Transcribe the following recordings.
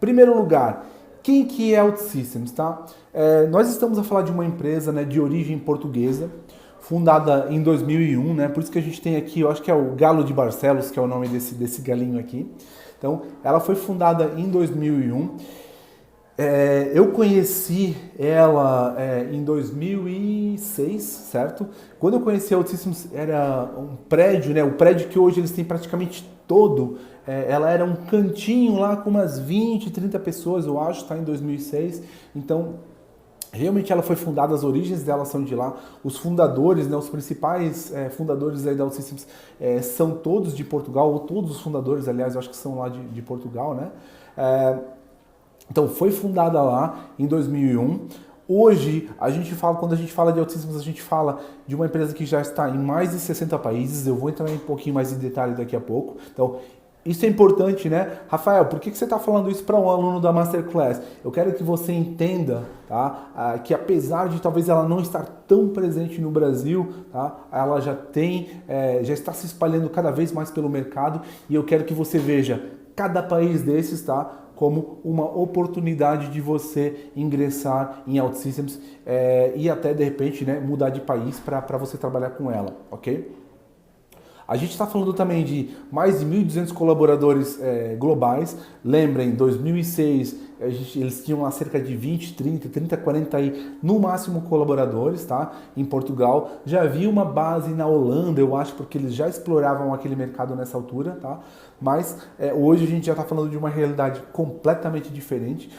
Primeiro lugar, quem que é a OutSystems, tá? Nós estamos a falar de uma empresa, né, de origem portuguesa, fundada em 2001, né? Por isso que a gente tem aqui, eu acho que é o Galo de Barcelos, que é o nome desse galinho aqui. Então, ela foi fundada em 2001. Eu conheci ela em 2006, certo? Quando eu conheci a OutSystems era um prédio, né? O prédio que hoje eles têm praticamente todo. Ela era um cantinho lá com umas 20, 30 pessoas, eu acho, tá? Em 2006. Então, realmente ela foi fundada, as origens dela são de lá. Os fundadores, né, os principais fundadores aí da OutSystems são todos de Portugal, ou todos os fundadores, aliás, eu acho que são lá de Portugal, né? Então foi fundada lá em 2001. Hoje, quando a gente fala de OutSystems, a gente fala de uma empresa que já está em mais de 60 países. Eu vou entrar um pouquinho mais em detalhe daqui a pouco. Então, isso é importante, né? Rafael, por que você está falando isso para um aluno da Masterclass? Eu quero que você entenda, tá? Que apesar de talvez ela não estar tão presente no Brasil, tá? Ela já está se espalhando cada vez mais pelo mercado e eu quero que você veja cada país desses, tá? Como uma oportunidade de você ingressar em OutSystems e até de repente, né, mudar de país para você trabalhar com ela, ok? A gente está falando também de mais de 1.200 colaboradores globais. Lembrem, em 2006 eles tinham lá cerca de 20, 30, 40 aí, no máximo colaboradores, tá? Em Portugal. Já havia uma base na Holanda, eu acho, porque eles já exploravam aquele mercado nessa altura, tá? Mas hoje a gente já está falando de uma realidade completamente diferente.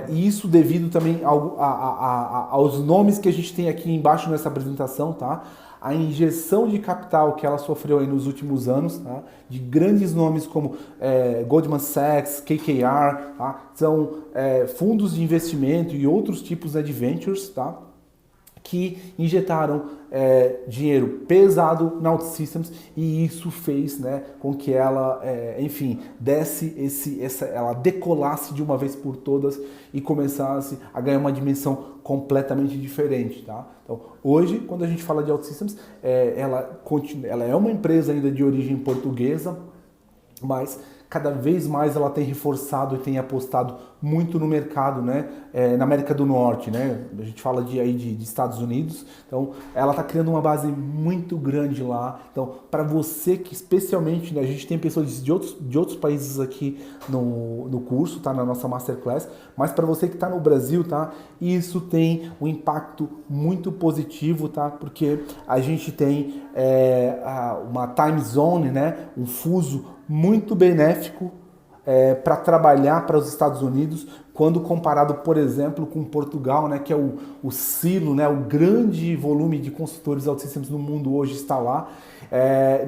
E isso devido também aos nomes que a gente tem aqui embaixo nessa apresentação, tá? A injeção de capital que ela sofreu aí nos últimos anos, tá? De grandes nomes como Goldman Sachs, KKR, tá? São fundos de investimento e outros tipos de ventures, tá? Que injetaram dinheiro pesado na OutSystems e isso fez, né, com que ela, enfim, ela decolasse de uma vez por todas e começasse a ganhar uma dimensão completamente diferente, tá? Então, hoje, quando a gente fala de OutSystems, ela é uma empresa ainda de origem portuguesa, mas cada vez mais ela tem reforçado e tem apostado muito no mercado, né? Na América do Norte, né? A gente fala de Estados Unidos, então ela está criando uma base muito grande lá. Então, para você que especialmente, né, a gente tem pessoas de outros países aqui no curso, tá? Na nossa Masterclass, mas para você que está no Brasil, tá? Isso tem um impacto muito positivo, tá? Porque a gente tem uma time zone, né? Um fuso muito benéfico para trabalhar para os Estados Unidos, quando comparado, por exemplo, com Portugal, né, que é o silo, né, o grande volume de consultores OutSystems no mundo hoje está lá.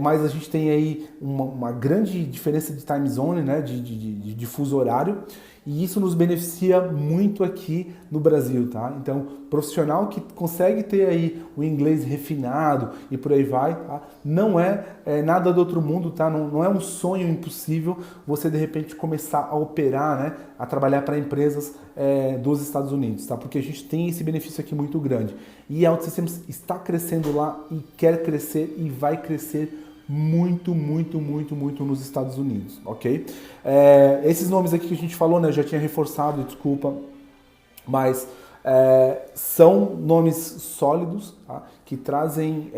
Mas a gente tem aí uma grande diferença de time zone, né, de fuso horário, e isso nos beneficia muito aqui no Brasil, tá? Então, profissional que consegue ter aí o inglês refinado e por aí vai, tá? Não é nada do outro mundo, tá? Não é um sonho impossível você de repente começar a operar, né? A trabalhar para empresas dos Estados Unidos, tá? Porque a gente tem esse benefício aqui muito grande. E a OutSystems está crescendo lá e quer crescer e vai crescer muito, muito, muito, muito nos Estados Unidos, ok? Esses nomes aqui que a gente falou, né, eu já tinha reforçado, desculpa, mas são nomes sólidos, tá? Que trazem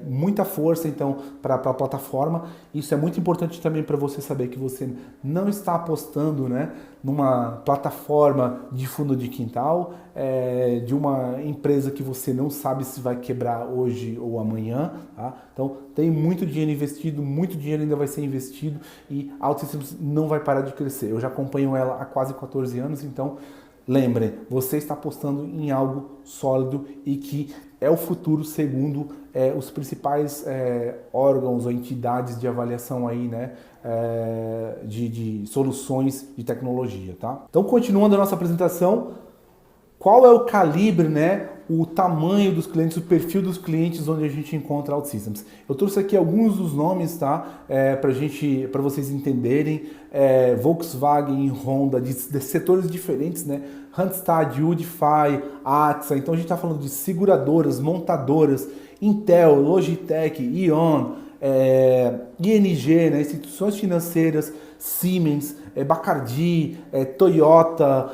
muita força então para a plataforma. Isso é muito importante também para você saber que você não está apostando, né, numa plataforma de fundo de quintal, de uma empresa que você não sabe se vai quebrar hoje ou amanhã, tá? Então tem muito dinheiro investido, muito dinheiro ainda vai ser investido e a OutSystems não vai parar de crescer. Eu já acompanho ela há quase 14 anos, então lembrem, você está apostando em algo sólido e que é o futuro, segundo os principais órgãos ou entidades de avaliação aí, né, de soluções de tecnologia, tá? Então, continuando a nossa apresentação, qual é o calibre, né, o tamanho dos clientes, o perfil dos clientes onde a gente encontra OutSystems? Eu trouxe aqui alguns dos nomes, tá? Para vocês entenderem. Volkswagen, Honda, de setores diferentes, né? Randstad, Udify, AXA. Então a gente está falando de seguradoras, montadoras, Intel, Logitech, Ion, ING, né? Instituições financeiras, Siemens, Bacardi, Toyota,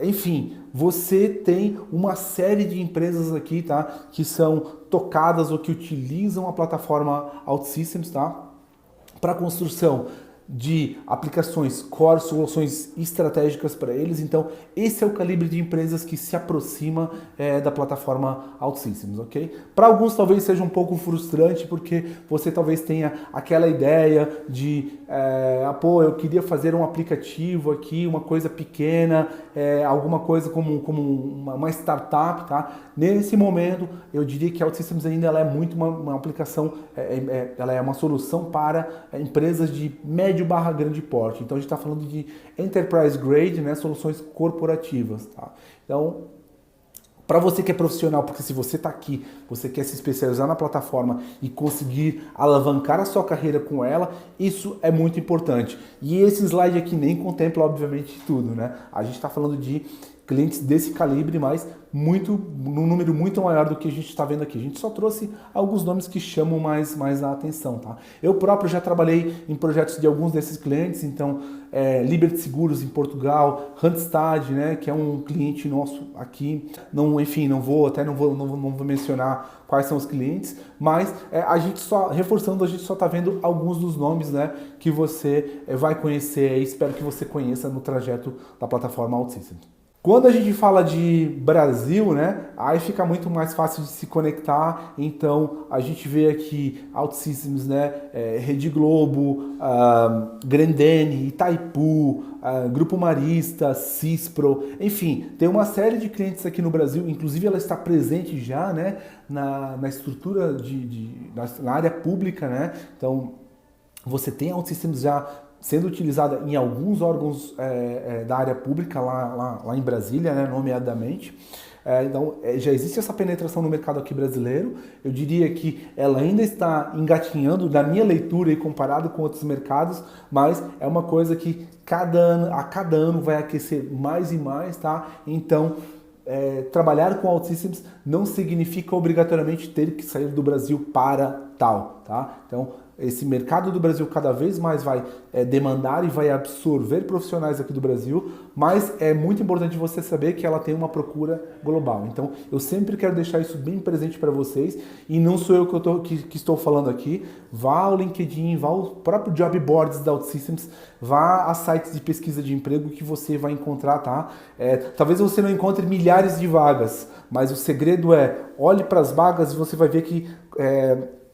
enfim, você tem uma série de empresas aqui, tá, que são tocadas ou que utilizam a plataforma OutSystems, tá, para construção de aplicações core, soluções estratégicas para eles. Então, esse é o calibre de empresas que se aproxima da plataforma OutSystems, ok? Para alguns talvez seja um pouco frustrante, porque você talvez tenha aquela ideia de, pô, eu queria fazer um aplicativo aqui, uma coisa pequena, alguma coisa como uma startup, tá? Nesse momento, eu diria que a OutSystems ainda ela é muito uma aplicação, ela é uma solução para empresas de médio/grande porte. Então a gente está falando de enterprise grade, né, soluções corporativas. Tá? Então, para você que é profissional, porque se você está aqui, você quer se especializar na plataforma e conseguir alavancar a sua carreira com ela, isso é muito importante. E esse slide aqui nem contempla, obviamente, tudo, né? A gente está falando de clientes desse calibre, mas num número muito maior do que a gente está vendo aqui. A gente só trouxe alguns nomes que chamam mais a atenção, tá? Eu próprio já trabalhei em projetos de alguns desses clientes, então Liberty Seguros em Portugal, Randstad, né, que é um cliente nosso aqui. Enfim, não vou mencionar quais são os clientes, mas a gente só está vendo alguns dos nomes, né, que você vai conhecer e espero que você conheça no trajeto da plataforma OutSystems. Quando a gente fala de Brasil, né, aí fica muito mais fácil de se conectar. Então a gente vê aqui OutSystems, né, Rede Globo, Grendene, Itaipu, Grupo Marista, Cispro, enfim, tem uma série de clientes aqui no Brasil. Inclusive ela está presente já, né, na estrutura na área pública, né. Então você tem a OutSystems já sendo utilizada em alguns órgãos da área pública lá em Brasília, né, nomeadamente. Então, já existe essa penetração no mercado aqui brasileiro. Eu diria que ela ainda está engatinhando, na minha leitura e comparado com outros mercados, mas é uma coisa que a cada ano vai aquecer mais e mais, tá? Então, trabalhar com OutSystems não significa obrigatoriamente ter que sair do Brasil para tal, tá? Então, esse mercado do Brasil cada vez mais vai demandar e vai absorver profissionais aqui do Brasil, mas é muito importante você saber que ela tem uma procura global. Então, eu sempre quero deixar isso bem presente para vocês, e não sou eu que estou falando aqui. Vá ao LinkedIn, vá ao próprio Job Boards da OutSystems, vá a sites de pesquisa de emprego que você vai encontrar, tá? Talvez você não encontre milhares de vagas, mas o segredo olhe para as vagas e você vai ver que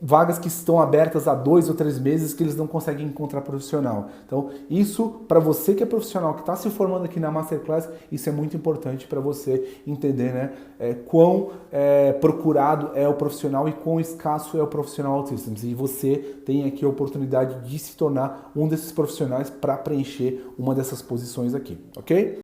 vagas que estão abertas há 2 ou 3 meses que eles não conseguem encontrar profissional. Então, isso, para você que é profissional, que está se formando aqui na Masterclass, isso é muito importante para você entender, né, quão procurado é o profissional e quão escasso é o profissional OutSystems. E você tem aqui a oportunidade de se tornar um desses profissionais para preencher uma dessas posições aqui, ok?